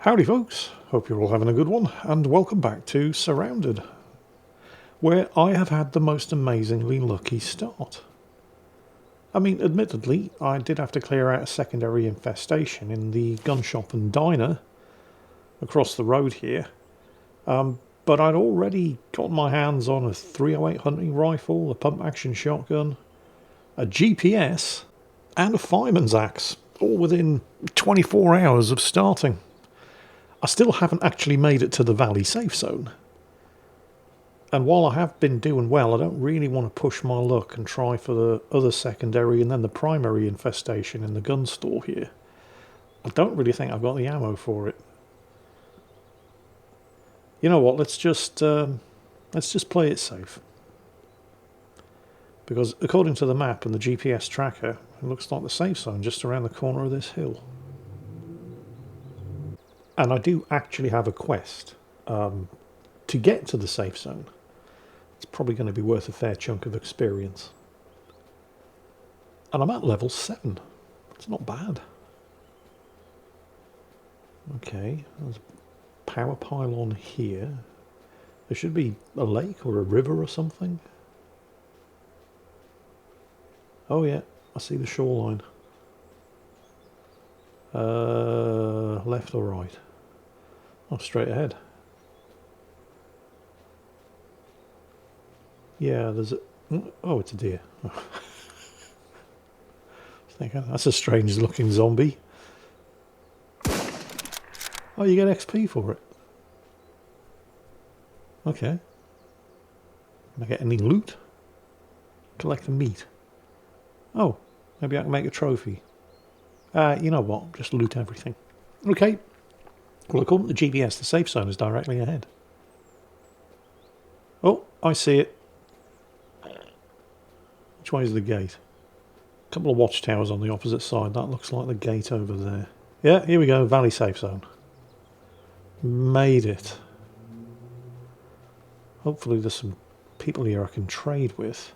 Howdy folks, hope you're all having a good one, and welcome back to SurrounDead, where I have had the most amazingly lucky start. I mean, admittedly, I did have to clear out a secondary infestation in the gun shop and diner across the road here, but I'd already got my hands on a 308 hunting rifle, a pump-action shotgun, a GPS, and a fireman's axe, all within 24 hours of starting. I still haven't actually made it to the valley safe zone. And while I have been doing well, I don't really want to push my luck and try for the other secondary and then the primary infestation in the gun store here. I don't really think I've got the ammo for it. You know what, let's just play it safe. Because according to the map and the GPS tracker, it looks like the safe zone just around the corner of this hill. And I do actually have a quest to get to the safe zone. It's probably going to be worth a fair chunk of experience. And I'm at level 7. It's not bad. Okay, there's a power pylon here. There should be a lake or a river or something. Oh yeah, I see the shoreline. Left or right? Oh, straight ahead. Yeah, there's a... Oh, it's a deer. That's a strange looking zombie. Oh, you get XP for it. Okay. Can I get any loot? Collect the meat. Oh, maybe I can make a trophy. You know what? Just loot everything. Okay. Well, according to the GPS, the safe zone is directly ahead. Oh, I see it. Which way is the gate? A couple of watchtowers on the opposite side. That looks like the gate over there. Yeah, here we go. Valley safe zone. Made it. Hopefully there's some people here I can trade with.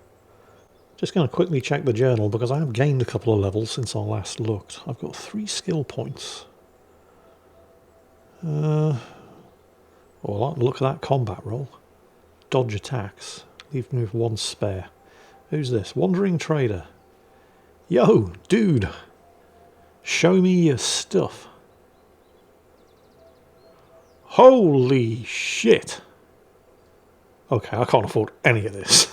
Just going to quickly check the journal because I have gained a couple of levels since I last looked. I've got 3 skill points. Oh, I like the look of that combat roll. Dodge attacks. Leave me with 1 spare. Who's this? Wandering trader. Yo, dude. Show me your stuff. Holy shit. Okay, I can't afford any of this.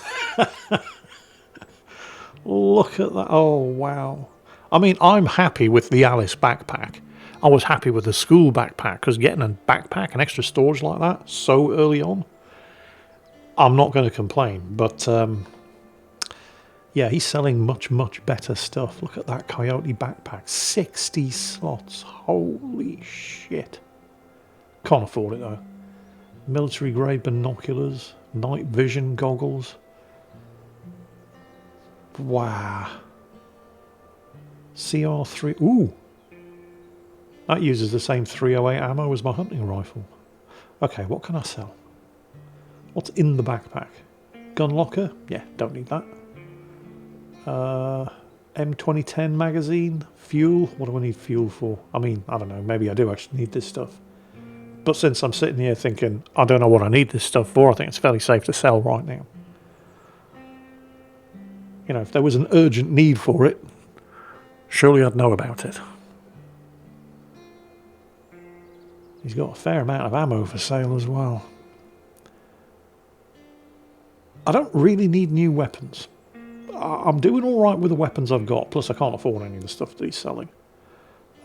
Look at that. Oh, wow. I mean, I'm happy with the Alice backpack. I was happy with the school backpack, because getting a backpack and extra storage like that so early on, I'm not going to complain. But, yeah, he's selling much, much better stuff. Look at that Coyote backpack. 60 slots. Holy shit. Can't afford it, though. Military-grade binoculars. Night vision goggles. Wow. CR3. Ooh. That uses the same 308 ammo as my hunting rifle. Okay, what can I sell? What's in the backpack? Gun locker? Yeah, don't need that. M2010 magazine? Fuel? What do I need fuel for? I mean, I don't know. Maybe I do actually need this stuff. But since I'm sitting here thinking, I don't know what I need this stuff for, I think it's fairly safe to sell right now. You know, if there was an urgent need for it, surely I'd know about it. He's got a fair amount of ammo for sale as well. I don't really need new weapons. I'm doing all right with the weapons I've got, plus I can't afford any of the stuff that he's selling.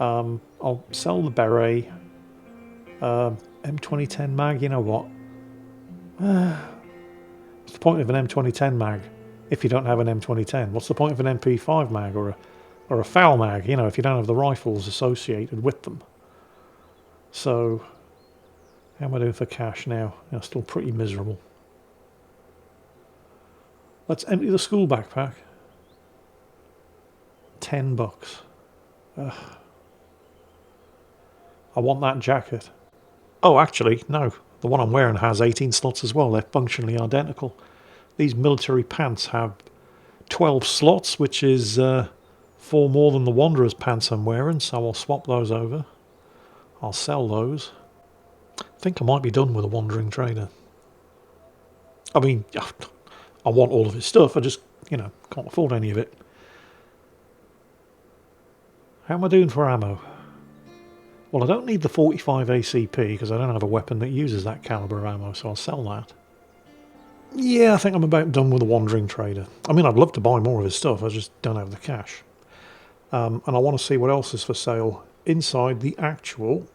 I'll sell the beret. M2010 mag, you know what? What's the point of an M2010 mag if you don't have an M2010? What's the point of an MP5 mag or a FAL mag, you know, if you don't have the rifles associated with them? So, how am I doing for cash now? I'm still pretty miserable. Let's empty the school backpack. $10. Ugh. I want that jacket. Oh, actually, no. The one I'm wearing has 18 slots as well. They're functionally identical. These military pants have 12 slots, which is 4 more than the Wanderer's pants I'm wearing, so I'll swap those over. I'll sell those. I think I might be done with a wandering trader. I mean, I want all of his stuff, I just, can't afford any of it. How am I doing for ammo? Well, I don't need the 45 ACP because I don't have a weapon that uses that caliber of ammo, so I'll sell that. Yeah, I think I'm about done with the wandering trader. I mean, I'd love to buy more of his stuff, I just don't have the cash. And I want to see what else is for sale inside the actual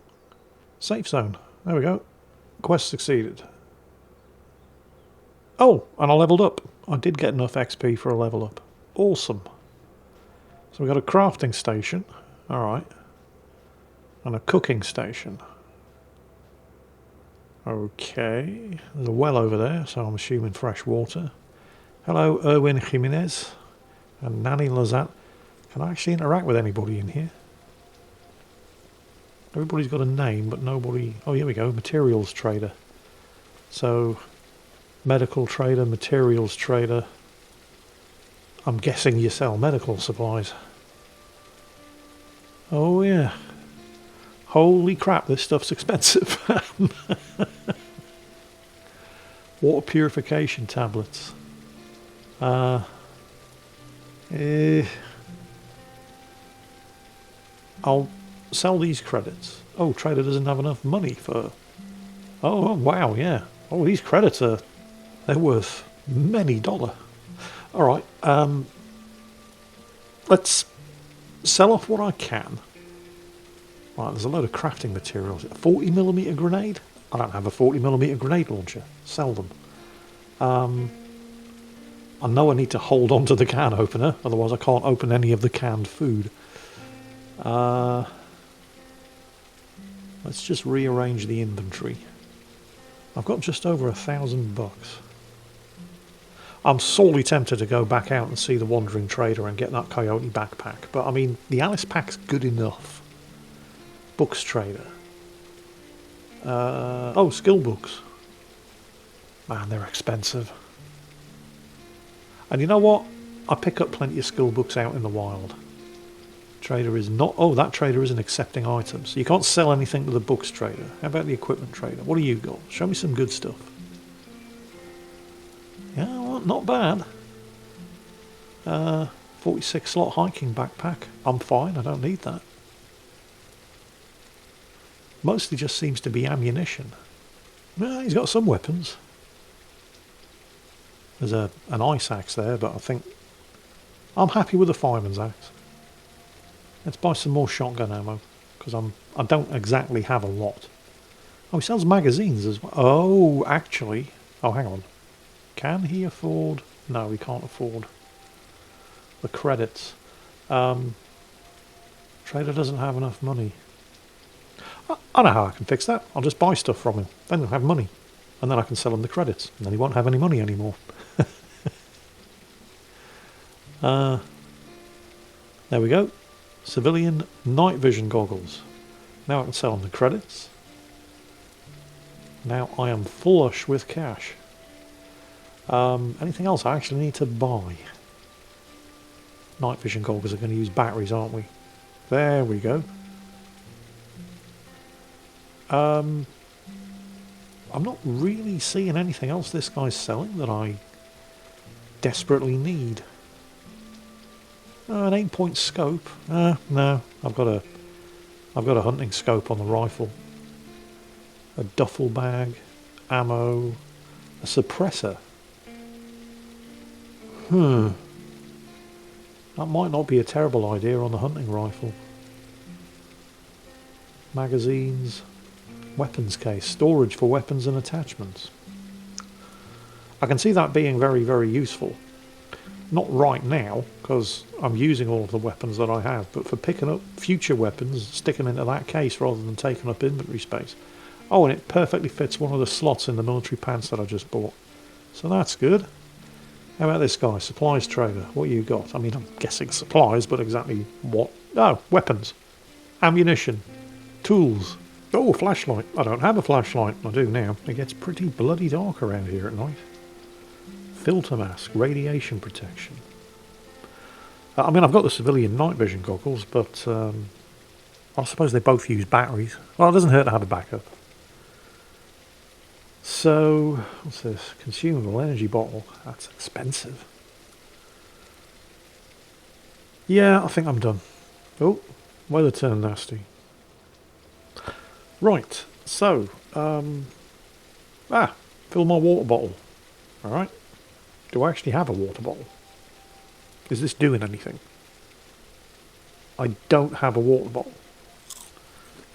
safe zone. There we go. Quest succeeded. Oh, and I leveled up. I did get enough XP for a level up. Awesome. So we got a crafting station. Alright. And a cooking station. Okay. There's a well over there, so I'm assuming fresh water. Hello, Erwin Jimenez. And Nanny Lazat. Can I actually interact with anybody in here? Everybody's got a name, but nobody... Oh, here we go. Materials trader. So, medical trader, materials trader. I'm guessing you sell medical supplies. Oh, yeah. Holy crap, this stuff's expensive. Water purification tablets. I'll sell these credits. Oh, trader doesn't have enough money for... Oh, wow, yeah. Oh, these credits are... They're worth many dollars. Alright, let's sell off what I can. Right, there's a load of crafting materials. A 40mm grenade? I don't have a 40mm grenade launcher. Sell them. I know I need to hold on to the can opener, otherwise I can't open any of the canned food. Let's just rearrange the inventory. I've got just over $1,000. I'm sorely tempted to go back out and see the Wandering Trader and get that Coyote backpack, but I mean, the Alice pack's good enough. Books Trader. Oh, skill books. Man, they're expensive. And you know what? I pick up plenty of skill books out in the wild. Trader is not... Oh, that trader isn't accepting items. You can't sell anything to the books trader. How about the equipment trader? What do you got? Show me some good stuff. Yeah, well, not bad. 46 slot hiking backpack. I'm fine, I don't need that. Mostly just seems to be ammunition. Well, he's got some weapons. There's an ice axe there, but I think... I'm happy with the fireman's axe. Let's buy some more shotgun ammo, because I don't exactly have a lot. Oh, he sells magazines as well. Oh, actually... Oh, hang on. Can he afford... No, he can't afford the credits. Trader doesn't have enough money. I know how I can fix that. I'll just buy stuff from him. Then he'll have money. And then I can sell him the credits. And then he won't have any money anymore. There we go. Civilian night vision goggles. Now I can sell him the credits. Now I am flush with cash. Anything else I actually need to buy? Night vision goggles are going to use batteries, aren't we? There we go. I'm not really seeing anything else this guy's selling that I desperately need. An 8-point scope. No, I've got a hunting scope on the rifle. A duffel bag, ammo, a suppressor. That might not be a terrible idea on the hunting rifle. Magazines, weapons case, storage for weapons and attachments. I can see that being very, very useful. Not right now, because I'm using all of the weapons that I have, but for picking up future weapons, sticking into that case rather than taking up inventory space. Oh, and it perfectly fits one of the slots in the military pants that I just bought. So that's good. How about this guy, supplies trader? What you got? I mean, I'm guessing supplies, but exactly what? Oh, weapons, ammunition, tools. Oh, flashlight. I don't have a flashlight. I do now. It gets pretty bloody dark around here at night. Filter mask, radiation protection. I mean, I've got the civilian night vision goggles, but I suppose they both use batteries. Well, it doesn't hurt to have a backup. So, what's this? Consumable energy bottle. That's expensive. Yeah, I think I'm done. Oh, weather turned nasty. Right, so, fill my water bottle. Alright. Do I actually have a water bottle? Is this doing anything? I don't have a water bottle.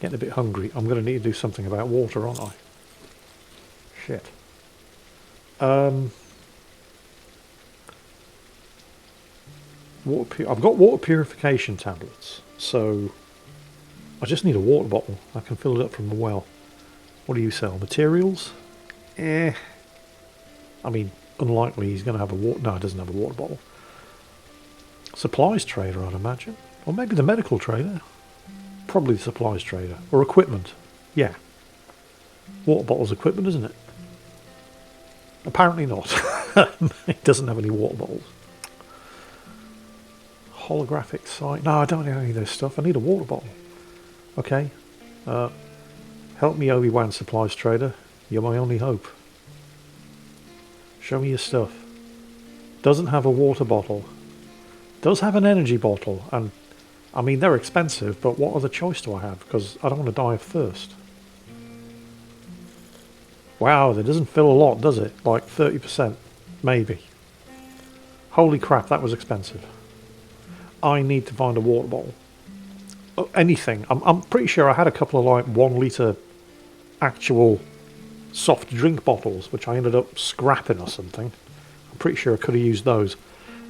Getting a bit hungry. I'm going to need to do something about water, aren't I? Shit. I've got water purification tablets, so I just need a water bottle. I can fill it up from the well. What do you sell? Materials? I mean, unlikely he's going to have a water... No, he doesn't have a water bottle. Supplies trader, I'd imagine. Or maybe the medical trader. Probably the supplies trader. Or equipment. Yeah. Water bottle's equipment, isn't it? Apparently not. He doesn't have any water bottles. Holographic sight. No, I don't need any of this stuff. I need a water bottle. Okay. Help me, Obi-Wan supplies trader. You're my only hope. Show me your stuff. Doesn't have a water bottle. Does have an energy bottle. And, I mean, they're expensive, but what other choice do I have? Because I don't want to die of thirst. Wow, that doesn't fill a lot, does it? Like 30%, maybe. Holy crap, that was expensive. I need to find a water bottle. Anything. I'm pretty sure I had a couple of like 1 litre actual soft drink bottles, which I ended up scrapping or something. I'm pretty sure I could have used those.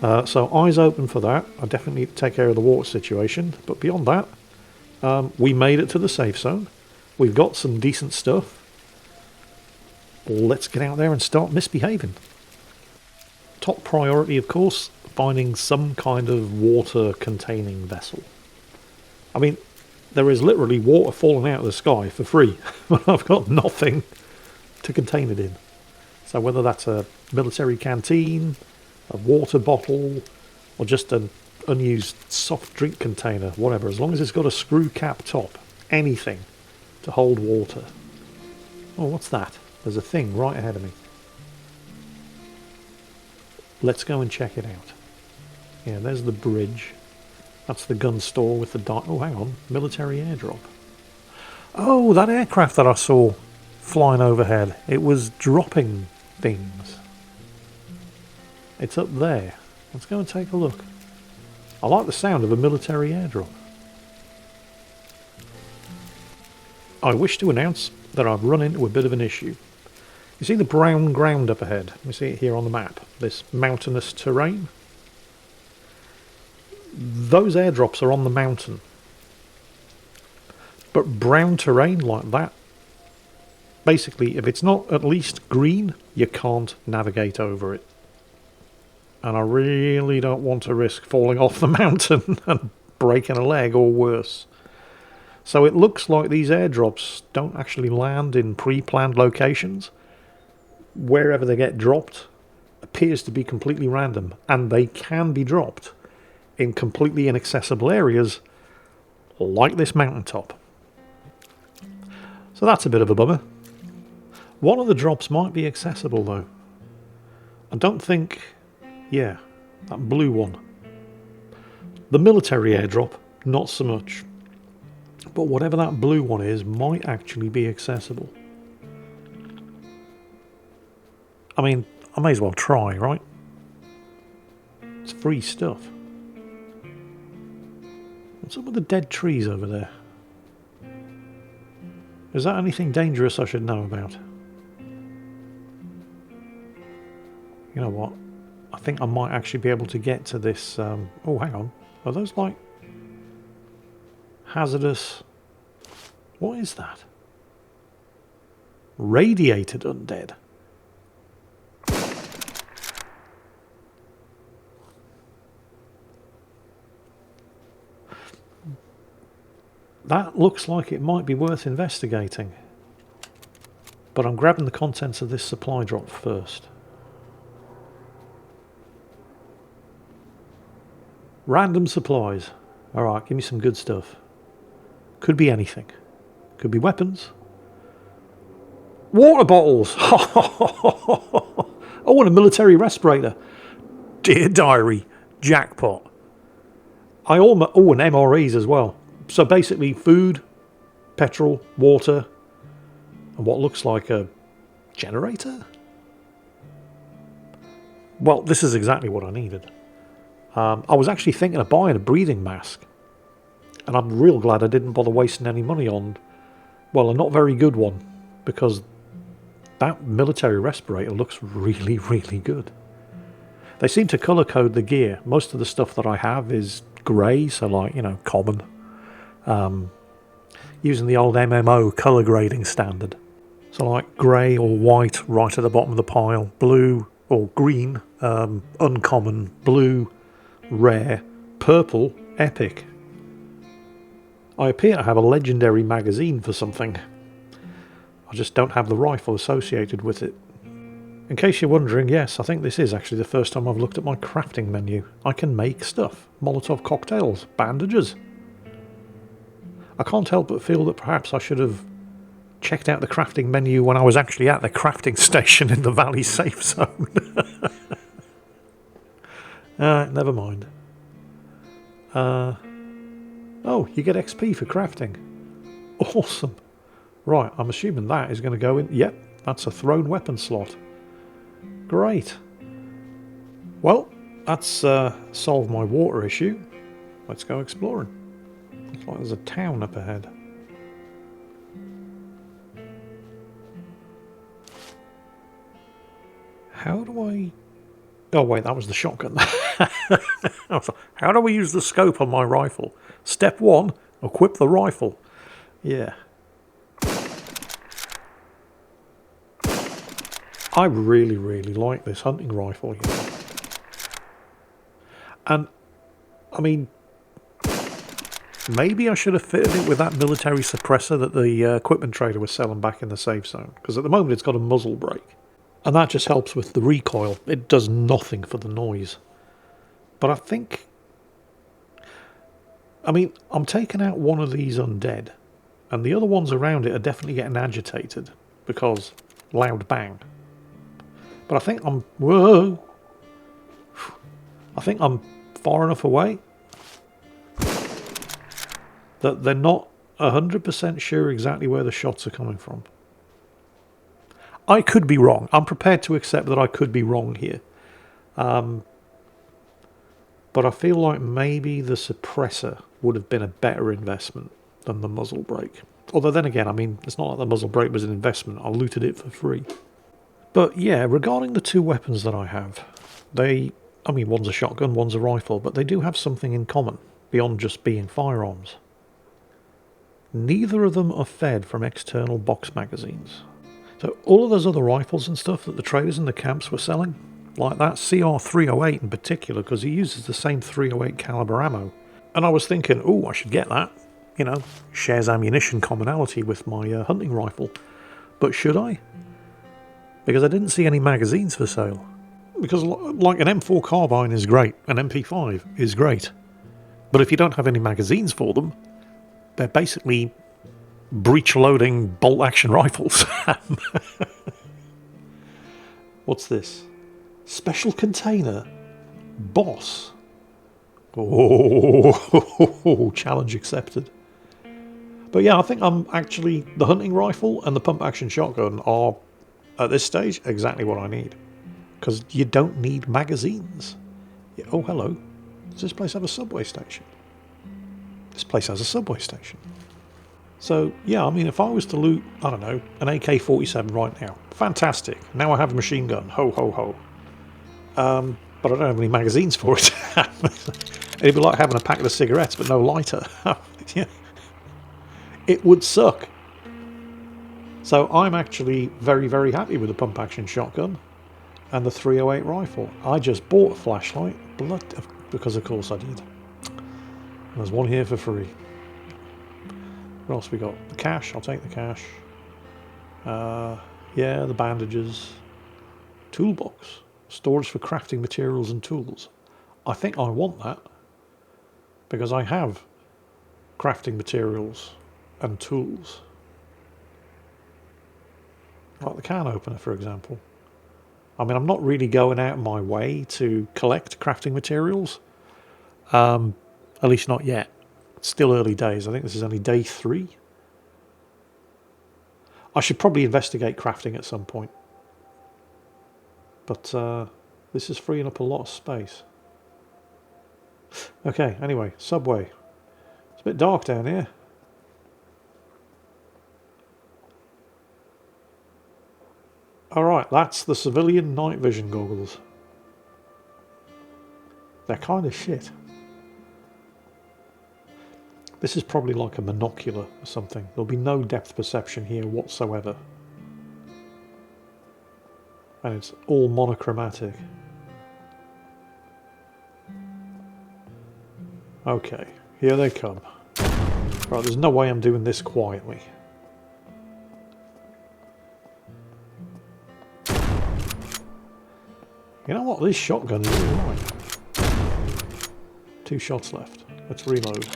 So eyes open for that. I definitely need to take care of the water situation. But beyond that, we made it to the safe zone. We've got some decent stuff. Let's get out there and start misbehaving. Top priority, of course, finding some kind of water-containing vessel. I mean, there is literally water falling out of the sky for free, but I've got nothing to contain it in. So whether that's a military canteen, a water bottle, or just an unused soft drink container, whatever, as long as it's got a screw cap top, anything to hold water. Oh, what's that? There's a thing right ahead of me. Let's go and check it out. Yeah, there's the bridge. That's the gun store with the... Oh, hang on. Military airdrop. Oh, that aircraft that I saw flying overhead. It was dropping things. It's up there. Let's go and take a look. I like the sound of a military airdrop. I wish to announce that I've run into a bit of an issue. You see the brown ground up ahead? You see it here on the map. This mountainous terrain. Those airdrops are on the mountain. But brown terrain like that, basically, if it's not at least green, you can't navigate over it. And I really don't want to risk falling off the mountain and breaking a leg or worse. So it looks like these airdrops don't actually land in pre-planned locations. Wherever they get dropped appears to be completely random, and they can be dropped in completely inaccessible areas like this mountaintop. So that's a bit of a bummer. One of the drops might be accessible though. I don't think... Yeah, that blue one. The military airdrop, not so much. But whatever that blue one is might actually be accessible. I mean, I may as well try, right? It's free stuff. What's up with the dead trees over there? Is that anything dangerous I should know about? You know what? I think I might actually be able to get to this... oh, hang on. Are those like... hazardous... What is that? Radiated undead. That looks like it might be worth investigating. But I'm grabbing the contents of this supply drop first. Random supplies. Alright, give me some good stuff. Could be anything. Could be weapons. Water bottles! Oh, and a military respirator. Dear diary, jackpot. And MREs as well. So basically food, petrol, water, and what looks like a generator? Well, this is exactly what I needed. I was actually thinking of buying a breathing mask. And I'm real glad I didn't bother wasting any money on, well, a not very good one. Because that military respirator looks really, really good. They seem to colour code the gear. Most of the stuff that I have is grey, so like, common. Using the old MMO colour grading standard. So like grey or white right at the bottom of the pile, blue or green, uncommon, blue, rare, purple, epic. I appear to have a legendary magazine for something. I just don't have the rifle associated with it. In case you're wondering, yes, I think this is actually the first time I've looked at my crafting menu. I can make stuff. Molotov cocktails, bandages. I can't help but feel that perhaps I should have checked out the crafting menu when I was actually at the crafting station in the Valley safe zone. Never mind. Oh, you get XP for crafting. Awesome. Right, I'm assuming that is going to go in. Yep, that's a thrown weapon slot. Great. Well, that's solved my water issue. Let's go exploring. Looks like there's a town up ahead. How do I... Oh wait, that was the shotgun. How do we use the scope on my rifle? Step 1, equip the rifle. Yeah. I really, really like this hunting rifle here. And, I mean, maybe I should have fitted it with that military suppressor that the equipment trader was selling back in the safe zone. Because at the moment it's got a muzzle brake. And that just helps with the recoil. It does nothing for the noise. But I think... I mean, I'm taking out one of these undead. And the other ones around it are definitely getting agitated. Because loud bang. But I think I'm... Whoa! I think I'm far enough away that they're not 100% sure exactly where the shots are coming from. I could be wrong. I'm prepared to accept that I could be wrong here. But I feel like maybe the suppressor would have been a better investment than the muzzle brake. Although then again, I mean, it's not like the muzzle brake was an investment. I looted it for free. But yeah, regarding the two weapons that I have, I mean, one's a shotgun, one's a rifle, but they do have something in common, beyond just being firearms. Neither of them are fed from external box magazines. So all of those other rifles and stuff that the traders in the camps were selling, like that CR308 in particular, because he uses the same 308 caliber ammo. And I was thinking, oh, I should get that. You know, shares ammunition commonality with my hunting rifle. But should I? Because I didn't see any magazines for sale. Because like an M4 carbine is great, an MP5 is great. But if you don't have any magazines for them, they're basically breech-loading bolt-action rifles. What's this? Special container. Boss. Oh, challenge accepted. But yeah, I think I'm actually... The hunting rifle and the pump-action shotgun are, at this stage, exactly what I need. Because you don't need magazines. Yeah, oh, hello. Does this place have a subway station? This place has a subway station. So, yeah, I mean, if I was to loot, I don't know, an AK-47 right now, fantastic. Now I have a machine gun. Ho, ho, ho. But I don't have any magazines for it. It'd be like having a packet of cigarettes but no lighter. Yeah. It would suck. So I'm actually very, very happy with the pump-action shotgun and the 308 rifle. I just bought a flashlight, because of course I did. And there's one here for free. What else we got? The cash. I'll take the cash. Yeah, the bandages. Toolbox. Storage for crafting materials and tools. I think I want that. Because I have crafting materials and tools. Like the can opener, for example. I mean, I'm not really going out of my way to collect crafting materials. At least not yet. It's still early days. I think this is only day 3. I should probably investigate crafting at some point. But this is freeing up a lot of space. Okay, anyway, subway. It's a bit dark down here. Alright, that's the civilian night vision goggles. They're kind of shit. This is probably like a monocular or something. There'll be no depth perception here whatsoever. And it's all monochromatic. Okay, here they come. Right, there's no way I'm doing this quietly. You know what? This shotgun is alright. 2 shots left. Let's reload.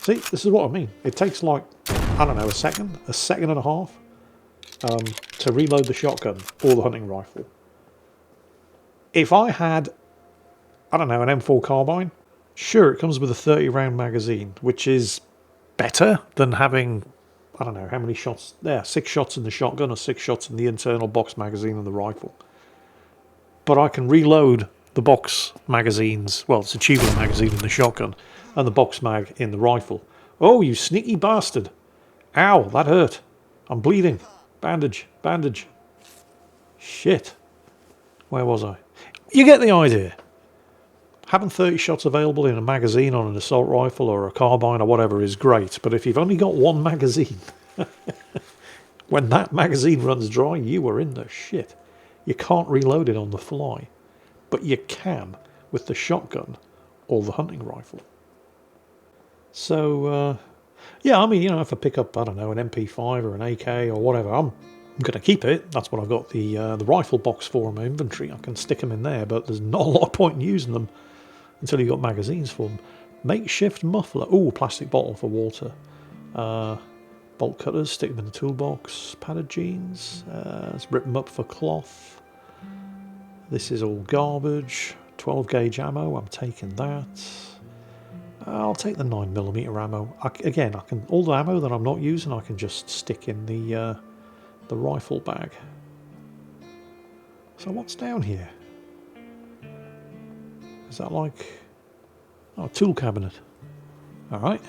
See, this is what I mean. It takes like, I don't know, a second and a half to reload the shotgun or the hunting rifle. If I had, I don't know, an M4 carbine, sure, it comes with a 30-round magazine, which is better than having, I don't know, how many shots there, 6 shots in the shotgun or 6 shots in the internal box magazine of the rifle. But I can reload the box magazines, well, it's a tubular magazine in the shotgun, and the box mag in the rifle. Oh, you sneaky bastard. Ow, that hurt. I'm bleeding. Bandage, bandage. Shit. Where was I? You get the idea. Having 30 shots available in a magazine on an assault rifle or a carbine or whatever is great, but if you've only got one magazine, when that magazine runs dry, you are in the shit. You can't reload it on the fly, but you can with the shotgun or the hunting rifle. So, yeah, I mean, you know, if I pick up, I don't know, an MP5 or an AK or whatever, I'm going to keep it. That's what I've got the rifle box for in my inventory. I can stick them in there, but there's not a lot of point in using them until you've got magazines for them. Makeshift muffler. Ooh, plastic bottle for water. Bolt cutters, stick them in the toolbox. Padded jeans. Let's rip them up for cloth. This is all garbage. 12 gauge ammo, I'm taking that. I'll take the 9mm ammo. Again, I can, all the ammo that I'm not using, I can just stick in the rifle bag. So what's down here? Is that like, oh, a tool cabinet? All right.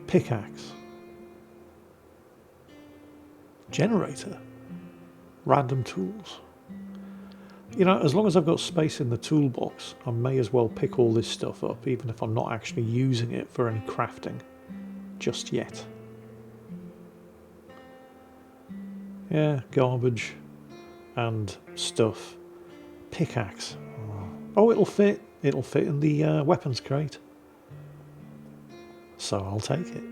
Pickaxe. Generator. Random tools. You know, as long as I've got space in the toolbox, I may as well pick all this stuff up, even if I'm not actually using it for any crafting just yet. Yeah, garbage and stuff. Pickaxe. Oh, it'll fit. It'll fit in the weapons crate. So I'll take it.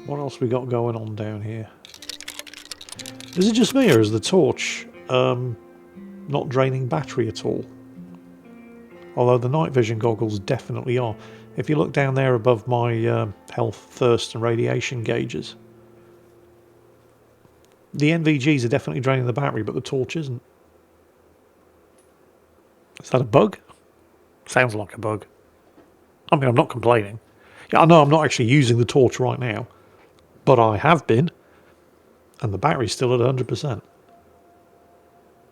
What else we got going on down here? Is it just me, or is the torch not draining battery at all? Although the night vision goggles definitely are. If you look down there above my health, thirst and radiation gauges, the NVGs are definitely draining the battery, but the torch isn't. Is that a bug? Sounds like a bug. I mean, I'm not complaining. Yeah, I know I'm not actually using the torch right now, but I have been. And the battery's still at 100%.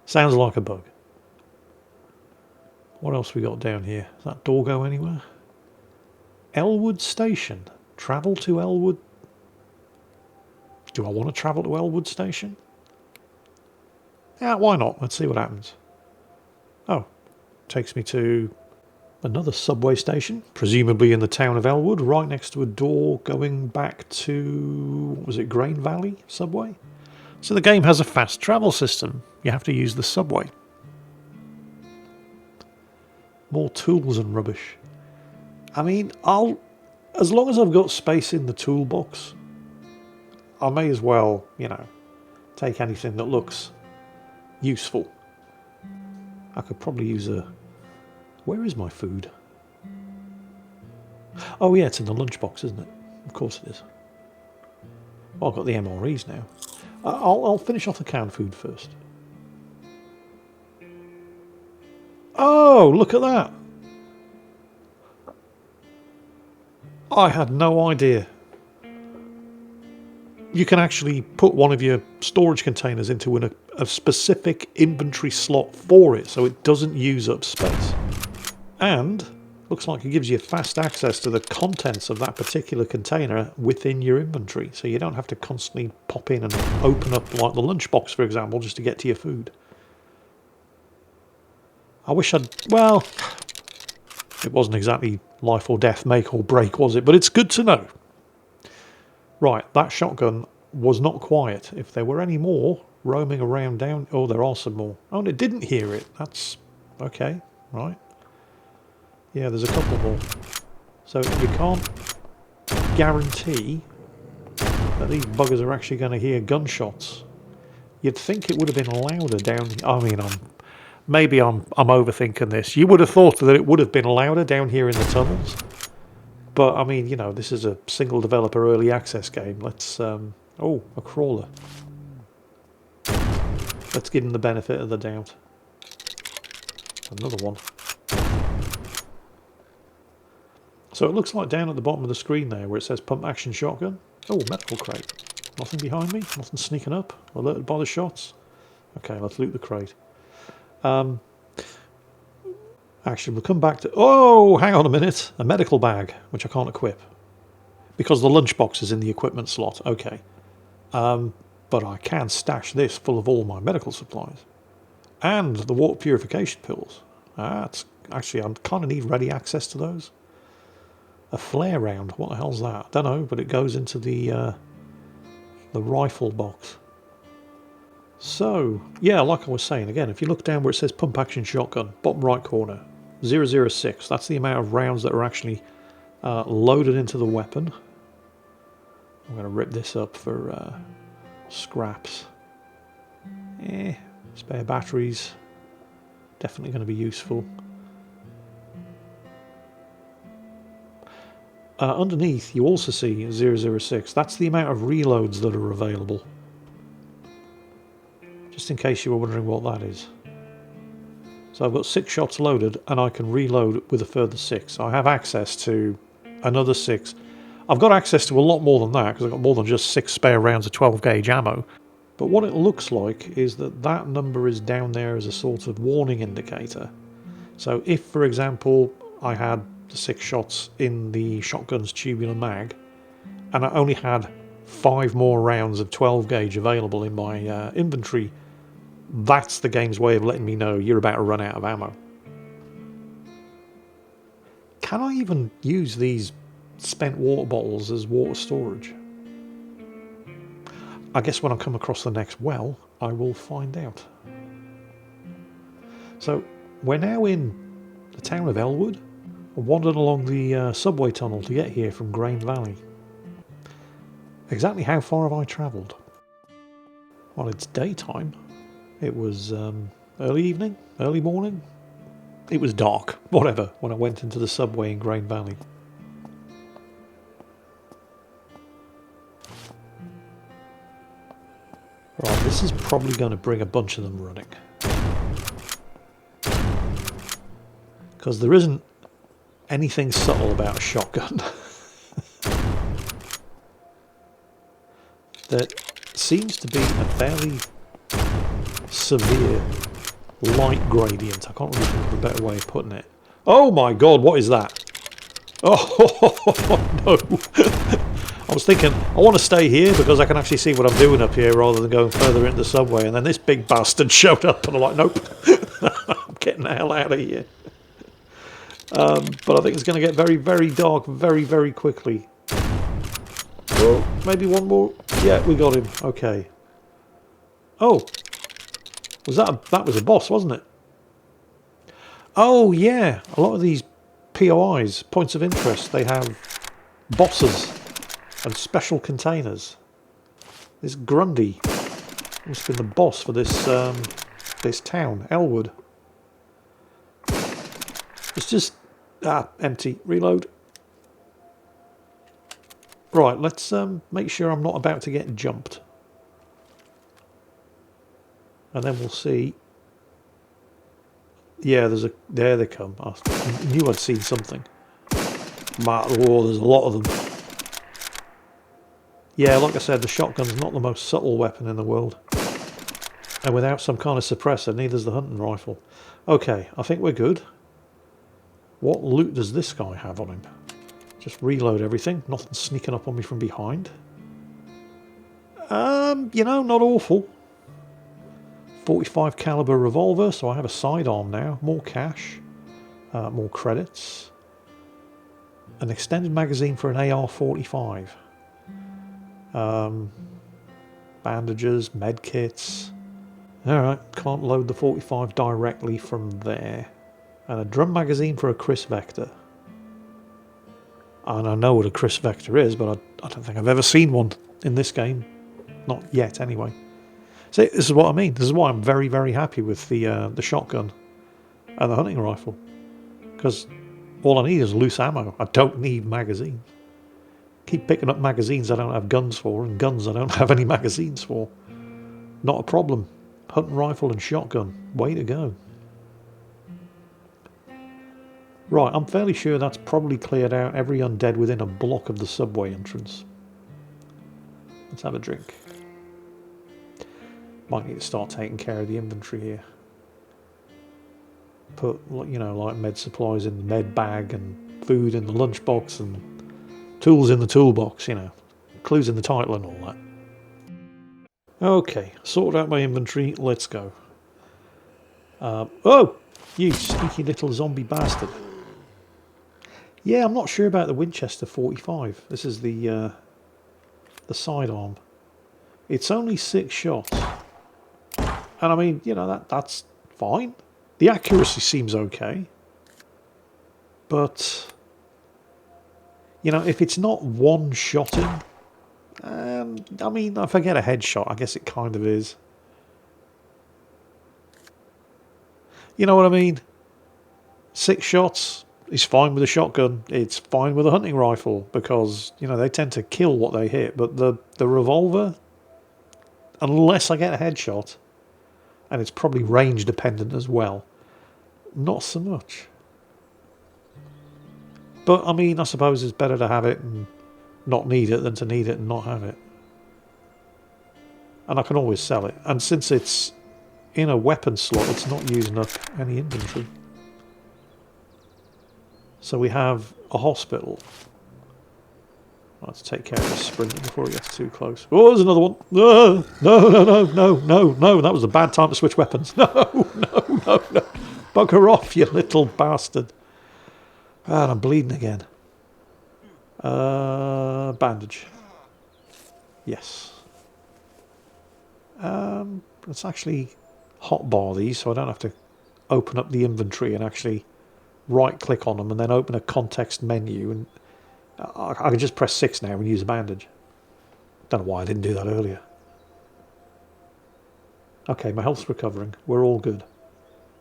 Sounds like a bug. What else we got down here? Does that door go anywhere? Elwood Station. Travel to Elwood. Do I want to travel to Elwood Station? Yeah, why not? Let's see what happens. Oh, takes me to another subway station, presumably in the town of Elwood, right next to a door going back to, what was it, Grain Valley subway? So the game has a fast travel system. You have to use the subway. More tools and rubbish. I mean, as long as I've got space in the toolbox, I may as well, you know, take anything that looks useful. I could probably use a... Where is my food? Oh yeah, it's in the lunchbox, isn't it? Of course it is. Well, I've got the MREs now. I'll finish off the canned food first. Oh, look at that! I had no idea. You can actually put one of your storage containers into a specific inventory slot for it, so it doesn't use up space. And looks like it gives you fast access to the contents of that particular container within your inventory, so you don't have to constantly pop in and open up like the lunchbox, for example, just to get to your food. I wish I'd... well, it wasn't exactly life or death, make or break, was it? But it's good to know. Right, that shotgun was not quiet. If there were any more roaming around down... oh, there are some more. Oh, and it didn't hear it. That's... okay, right. Yeah, there's a couple more. So you can't guarantee that these buggers are actually going to hear gunshots. You'd think it would have been louder down... I mean, maybe I'm overthinking this. You would have thought that it would have been louder down here in the tunnels. But, I mean, you know, this is a single developer early access game. Let's... oh, a crawler. Let's give him the benefit of the doubt. Another one. So it looks like down at the bottom of the screen there where it says pump action shotgun. Oh, medical crate. Nothing behind me? Nothing sneaking up? Alerted by the shots? Okay, let's loot the crate. Actually, we'll come back to... oh, hang on a minute. A medical bag, which I can't equip. Because the lunchbox is in the equipment slot. Okay. But I can stash this full of all my medical supplies. And the water purification pills. That's actually, I kind of need ready access to those. A flare round. What the hell's that? I don't know, but it goes into the rifle box. So, yeah, like I was saying, again, if you look down where it says pump action shotgun, bottom right corner, 006, that's the amount of rounds that are actually loaded into the weapon. I'm going to rip this up for scraps. Spare batteries, definitely going to be useful. Underneath, you also see 006, that's the amount of reloads that are available. Just in case you were wondering what that is. So I've got 6 shots loaded and I can reload with a further 6. I have access to another 6. I've got access to a lot more than that because I've got more than just 6 spare rounds of 12 gauge ammo. But what it looks like is that that number is down there as a sort of warning indicator. So if, for example, I had the 6 shots in the shotgun's tubular mag and I only had 5 more rounds of 12 gauge available in my inventory, that's the game's way of letting me know you're about to run out of ammo. Can I even use these spent water bottles as water storage? I guess when I come across the next well, I will find out. So, we're now in the town of Elwood. I wandered along the subway tunnel to get here from Grain Valley. Exactly how far have I travelled? Well, it's daytime. It was early evening, early morning. It was dark, whatever, when I went into the subway in Grain Valley. Right, this is probably going to bring a bunch of them running. Because there isn't anything subtle about a shotgun. There seems to be a fairly severe light gradient. I can't really think of a better way of putting it. Oh my god, what is that? Oh no. I was thinking, I want to stay here because I can actually see what I'm doing up here rather than going further into the subway. And then this big bastard showed up and I'm like, nope. I'm getting the hell out of here. But I think it's going to get very, very dark very, very quickly. Well, maybe one more. Yeah, we got him. Okay. Oh. That was a boss, wasn't it? Oh, yeah. A lot of these POIs, points of interest, they have bosses and special containers. This Grundy must have been the boss for this this town, Elwood. It's just... empty. Reload. Right, let's make sure I'm not about to get jumped. And then we'll see. Yeah, there they come. I knew I'd seen something. Oh, there's a lot of them. Yeah, like I said, the shotgun's not the most subtle weapon in the world. And without some kind of suppressor, neither's the hunting rifle. Okay, I think we're good. What loot does this guy have on him? Just reload everything. Nothing sneaking up on me from behind. You know, not awful. 45 caliber revolver, so I have a sidearm now. More cash. More credits. An extended magazine for an AR-45. Bandages, med kits. Alright, can't load the 45 directly from there. And a drum magazine for a Chris Vector. And I know what a Chris Vector is, but I don't think I've ever seen one in this game. Not yet, anyway. See, this is what I mean. This is why I'm very, very happy with the shotgun and the hunting rifle. Because all I need is loose ammo. I don't need magazines. Keep picking up magazines I don't have guns for, and guns I don't have any magazines for. Not a problem. Hunting rifle and shotgun. Way to go. Right, I'm fairly sure that's probably cleared out every undead within a block of the subway entrance. Let's have a drink. Might need to start taking care of the inventory here. Put, you know, like med supplies in the med bag and food in the lunchbox and tools in the toolbox, you know. Clues in the title and all that. Okay, sorted out my inventory, let's go. Oh! You sneaky little zombie bastard. Yeah, I'm not sure about the Winchester 45. This is the sidearm. It's only 6 shots. And I mean, you know, that's fine. The accuracy seems okay. But, you know, if it's not one-shotting, I mean, if I get a headshot, I guess it kind of is. You know what I mean? 6 shots is fine with a shotgun. It's fine with a hunting rifle because, you know, they tend to kill what they hit. But the revolver, unless I get a headshot, and it's probably range dependent as well, not so much. But, I mean, I suppose it's better to have it and not need it than to need it and not have it. And I can always sell it. And since it's in a weapon slot, it's not using up any inventory. So we have a hospital. Let's take care of this sprinter before it gets too close. Oh, there's another one. No, no, no, no, no, no, no. That was a bad time to switch weapons. No, no, no, no. Bugger off, you little bastard. And I'm bleeding again. Bandage. Yes. Let's actually hotbar these so I don't have to open up the inventory and actually right click on them and then open a context menu, and I can just press 6 now and use a bandage. Don't know why I didn't do that earlier. Okay, my health's recovering. We're all good.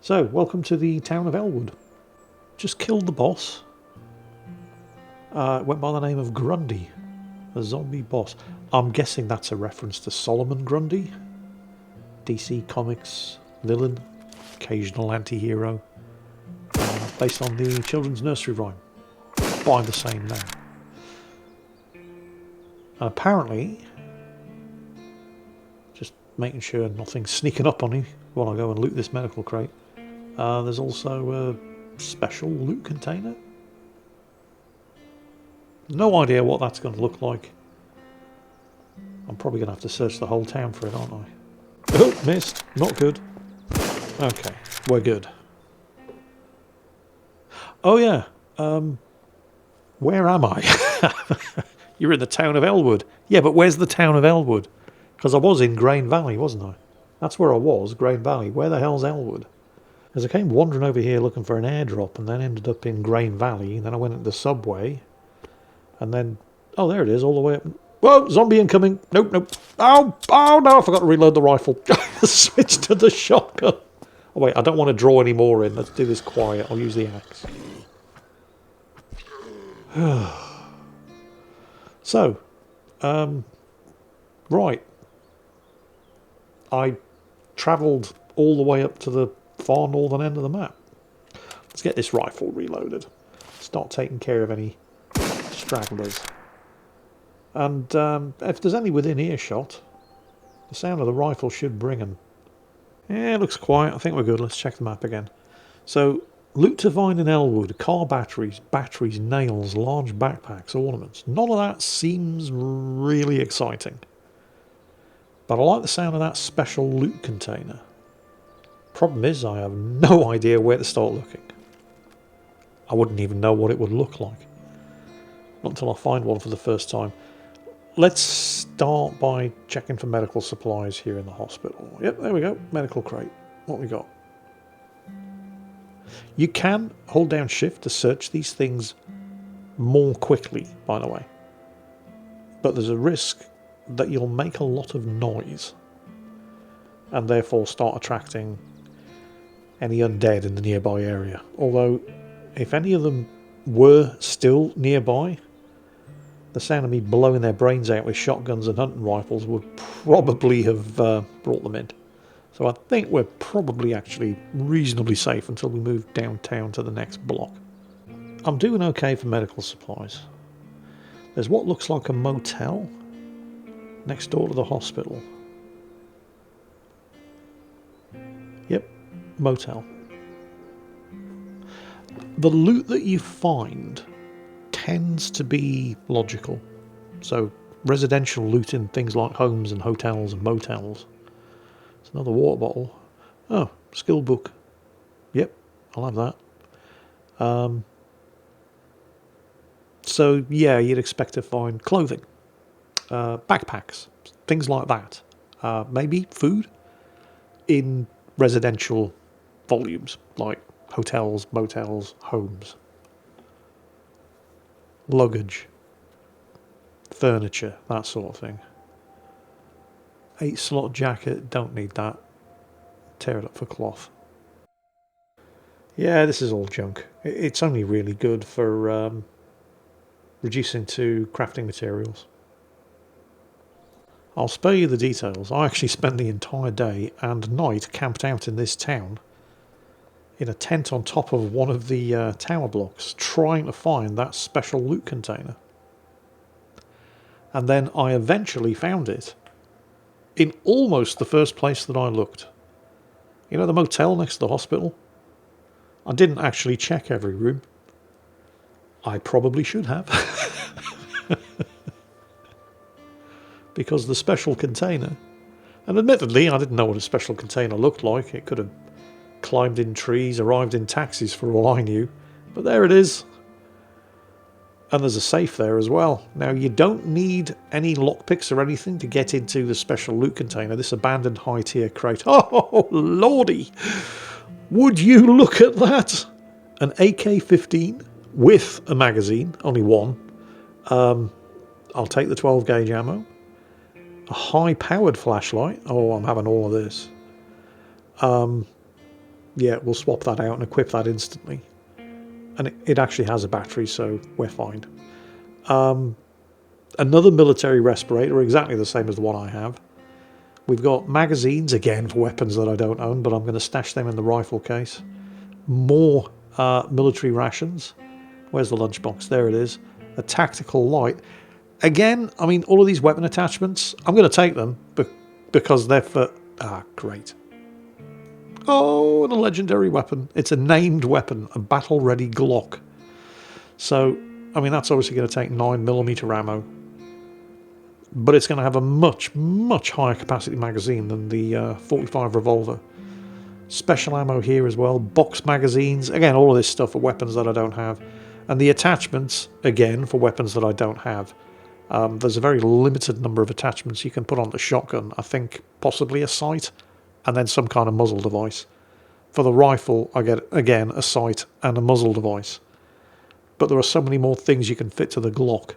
So, welcome to the town of Elwood. Just killed the boss. Went by the name of Grundy, a zombie boss. I'm guessing that's a reference to Solomon Grundy, DC Comics villain, occasional anti-hero, based on the children's nursery rhyme by the same name. And apparently, just making sure nothing's sneaking up on me while I go and loot this medical crate, there's also a special loot container. No idea what that's going to look like. I'm probably going to have to search the whole town for it, aren't I? Oh, missed. Not good. Okay, we're good. Oh yeah, where am I? You're in the town of Elwood. Yeah, but where's the town of Elwood? Because I was in Grain Valley, wasn't I? That's where I was, Grain Valley. Where the hell's Elwood? Because I came wandering over here looking for an airdrop and then ended up in Grain Valley. And then I went into the subway. And then, oh, there it is, all the way up. Whoa, zombie incoming. Nope, nope. Oh, oh no, I forgot to reload the rifle. Switch to the shotgun. Oh, wait, I don't want to draw any more in. Let's do this quiet. I'll use the axe. So, Right. I travelled all the way up to the far northern end of the map. Let's get this rifle reloaded. Start taking care of any stragglers. And if there's any within earshot, the sound of the rifle should bring them. Yeah, it looks quiet. I think we're good. Let's check the map again. So, loot to find in Elwood, car batteries, nails, large backpacks, ornaments. None of that seems really exciting. But I like the sound of that special loot container. Problem is, I have no idea where to start looking. I wouldn't even know what it would look like. Not until I find one for the first time. Let's start by checking for medical supplies here in the hospital. Yep, there we go. Medical crate. What we got? You can hold down shift to search these things more quickly, by the way. But there's a risk that you'll make a lot of noise and therefore start attracting any undead in the nearby area. Although, if any of them were still nearby, the sound of me blowing their brains out with shotguns and hunting rifles would probably have brought them in. So I think we're probably actually reasonably safe until we move downtown to the next block. I'm doing okay for medical supplies. There's what looks like a motel next door to the hospital. Yep, motel. The loot that you find tends to be logical. So residential loot in things like homes and hotels and motels. It's another water bottle. Oh, skill book. Yep, I'll have that. So yeah, you'd expect to find clothing, backpacks, things like that. Maybe food in residential volumes, like hotels, motels, homes. Luggage, furniture, that sort of thing. 8-slot jacket, don't need that. Tear it up for cloth. Yeah, this is all junk. It's only really good for reducing to crafting materials. I'll spare you the details. I actually spent the entire day and night camped out in this town in a tent on top of one of the tower blocks, trying to find that special loot container. And then I eventually found it in almost the first place that I looked. You know the motel next to the hospital? I didn't actually check every room. I probably should have. Because the special container, and admittedly I didn't know what a special container looked like. It could have climbed in trees, arrived in taxis for all I knew. But there it is. And there's a safe there as well. Now, you don't need any lockpicks or anything to get into the special loot container, this abandoned high-tier crate. Oh, lordy! Would you look at that? An AK-15 with a magazine, only one. I'll take the 12-gauge ammo. A high-powered flashlight. Oh, I'm having all of this. Yeah, we'll swap that out and equip that instantly. And it actually has a battery, so we're fine. Another military respirator, exactly the same as the one I have. We've got magazines, again, for weapons that I don't own, but I'm going to stash them in the rifle case. More military rations. Where's the lunchbox? There it is. A tactical light. Again, I mean, all of these weapon attachments, I'm going to take them because they're for... Ah, great. Oh, and a legendary weapon. It's a named weapon, a battle-ready Glock. So, I mean, that's obviously going to take 9mm ammo. But it's going to have a much, much higher capacity magazine than the 45 revolver. Special ammo here as well. Box magazines. Again, all of this stuff for weapons that I don't have. And the attachments, again, for weapons that I don't have. There's a very limited number of attachments you can put on the shotgun. I think possibly a sight. And then some kind of muzzle device. For the rifle, I get, again, a sight and a muzzle device. But there are so many more things you can fit to the Glock.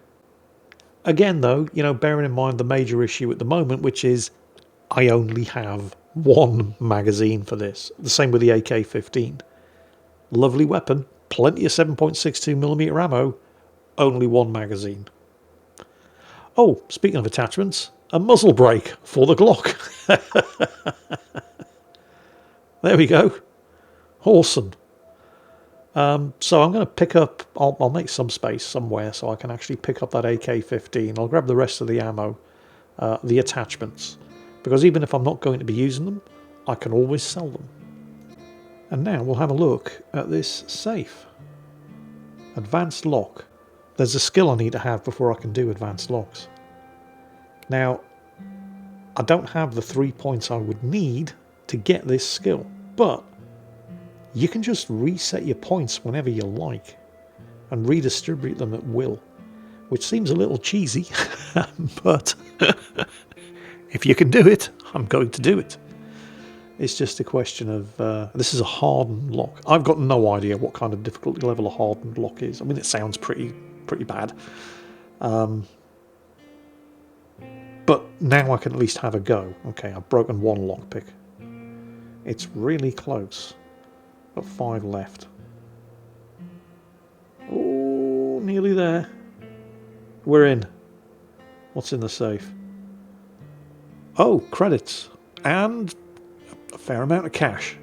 Again, though, you know, bearing in mind the major issue at the moment, which is I only have one magazine for this. The same with the AK-15. Lovely weapon, plenty of 7.62mm ammo, only one magazine. Oh, speaking of attachments, a muzzle brake for the Glock. There we go. Awesome. So I'm going to pick up, I'll make some space somewhere so I can actually pick up that AK-15. I'll grab the rest of the ammo, the attachments, because even if I'm not going to be using them, I can always sell them. And now we'll have a look at this safe. Advanced lock. There's a skill I need to have before I can do advanced locks. Now, I don't have the 3 points I would need to get this skill, but you can just reset your points whenever you like and redistribute them at will, which seems a little cheesy, but if you can do it, I'm going to do it. It's just a question of, this is a hardened lock. I've got no idea what kind of difficulty level a hardened lock is. I mean, it sounds pretty bad. But now I can at least have a go. Okay, I've broken one lockpick. It's really close. Got 5 left. Oh, nearly there. We're in. What's in the safe? Oh, credits. And a fair amount of cash.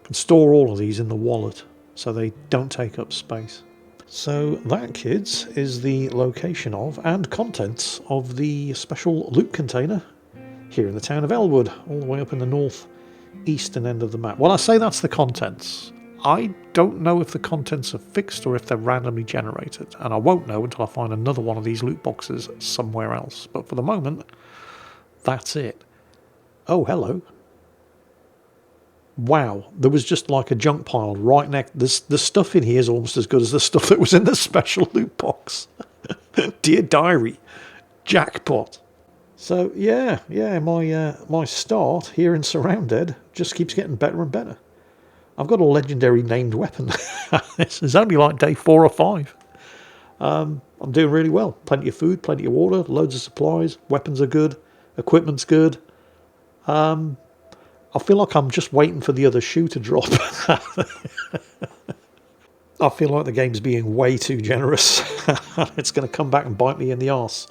Can store all of these in the wallet so they don't take up space. So that, kids, is the location of and contents of the special loot container here in the town of Elwood, all the way up in the north eastern end of the map. When I say that's the contents, I don't know if the contents are fixed or if they're randomly generated, and I won't know until I find another one of these loot boxes somewhere else. But for the moment, that's it. Oh, hello. Wow, there was just like a junk pile right next. The stuff in here is almost as good as the stuff that was in the special loot box. Dear diary, jackpot. So yeah, my start here in SurrounDead just keeps getting better and better. I've got a legendary named weapon. This is only like day 4 or 5. I'm doing really well. Plenty of food, plenty of water, loads of supplies. Weapons are good. Equipment's good. I feel like I'm just waiting for the other shoe to drop. I feel like the game's being way too generous. It's going to come back and bite me in the arse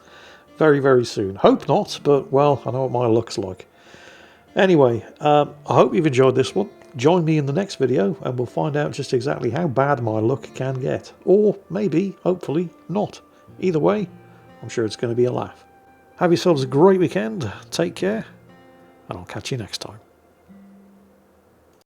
very, very soon. Hope not, but, well, I know what my luck's like. Anyway, I hope you've enjoyed this one. Join me in the next video and we'll find out just exactly how bad my luck can get. Or maybe, hopefully, not. Either way, I'm sure it's going to be a laugh. Have yourselves a great weekend. Take care, and I'll catch you next time.